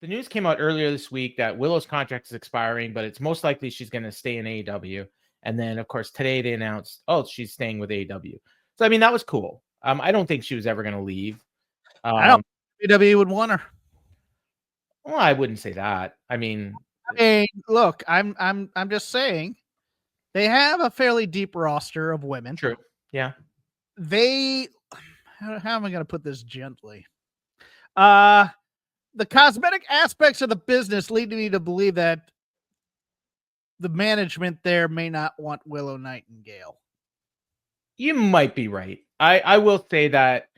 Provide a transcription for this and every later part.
the news came out earlier this week that Willow's contract is expiring, but it's most likely she's going to stay in AEW. And then, of course, today they announced, she's staying with AEW. So, I mean, that was cool. I don't think she was ever going to leave. I don't think WWE would want her. Well, I wouldn't say that. I mean, look, I'm just saying they have a fairly deep roster of women. True. Yeah. How am I going to put this gently? The cosmetic aspects of the business lead me to believe that the management there may not want Willow Nightingale. You might be right. I will say that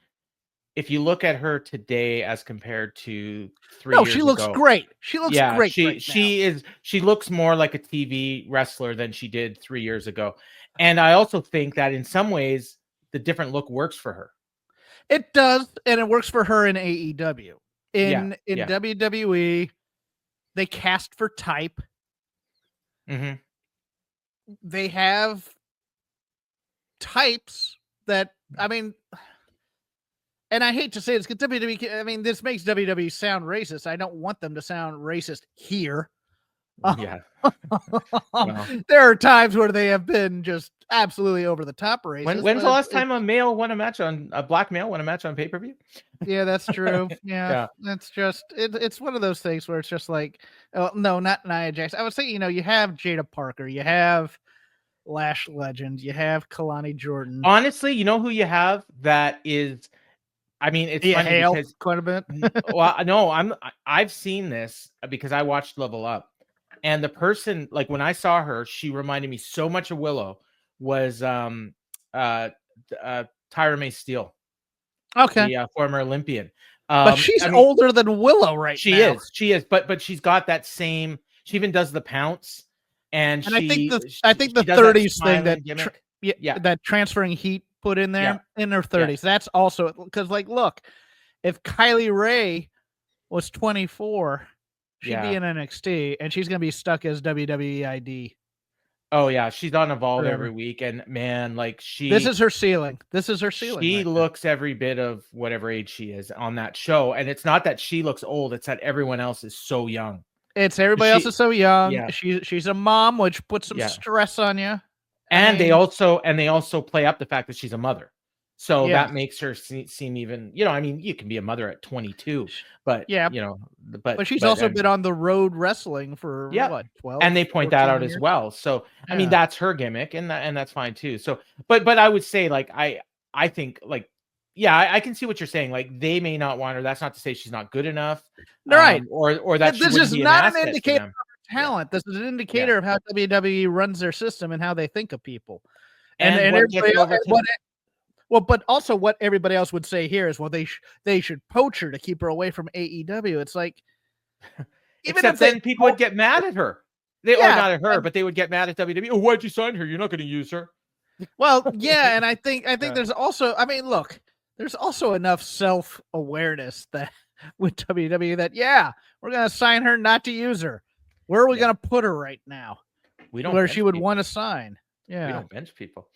if you look at her today as compared to 3 years ago. She looks great. She looks great. She looks more like a TV wrestler than she did 3 years ago. And I also think that in some ways the different look works for her. It does, and it works for her in AEW. In WWE, they cast for type. Mm-hmm. They have types that, I mean, and I hate to say this, because WWE, I mean, this makes WWE sound racist. I don't want them to sound racist here. Yeah. Well, there are times where they have been just absolutely over the top racist. When's the last time a black male won a match on pay-per-view? Yeah, that's true. Yeah. That's just it's one of those things where it's just like, oh no, not Nia Jax. I would say, you have Jada Parker, you have Lash Legend, you have Kalani Jordan. Honestly, you know who you have that is, I mean, it's funny because quite a bit. Well, no, I've seen this because I watched Level Up. And the person, like when I saw her, she reminded me so much of Willow, was Tyra May Steele. Okay. The former Olympian. But she's older than Willow now. She is. But she's got that same, she even does the pounce. And I think the 30s thing that transferring heat put in there in her 30s. That's also, because look, if Kylie Ray was 24, she'd be in NXT, and she's going to be stuck as WWE ID. Oh, yeah. She's on Evolve every week, and man, this is her ceiling. She looks every bit of whatever age she is on that show, and it's not that she looks old, it's that everyone else is so young. It's everybody else is so young. Yeah. She's a mom, which puts some stress on you. And they also play up the fact that she's a mother. So that makes her seem even, I mean, you can be a mother at 22, but but she's also been on the road wrestling for what, 12? And they point that out as well. So, I mean, that's her gimmick, and that's fine too. So, but I would say, I think, I can see what you're saying. They may not want her. That's not to say she's not good enough. Right. Or that this is not an indicator of her talent. This is an indicator of how WWE runs their system and how they think of people. But also what everybody else would say here is, well, they should poach her to keep her away from AEW. It's like, even if then people would get mad at her. Or not at her, but they would get mad at WWE. Oh, why'd you sign her? You're not going to use her. Well, yeah, and I think there's also, I mean, look, there's also enough self-awareness that with WWE that we're going to sign her, not to use her. Where are we going to put her right now? We don't. Where she would want to sign. Yeah, we don't bench people.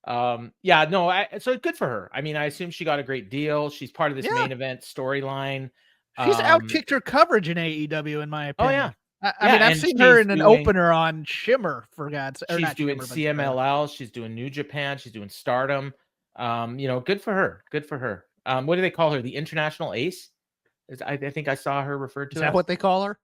So good for her. I mean, I assume she got a great deal. She's part of this main event storyline. She's outkicked her coverage in AEW, in my opinion. Oh yeah. I mean, I've seen her in an opener on Shimmer, for God's sake. She's doing CMLL. She's doing New Japan. She's doing Stardom. Good for her. Good for her. What do they call her? The International Ace? I think I saw her referred to. Is that what they call her?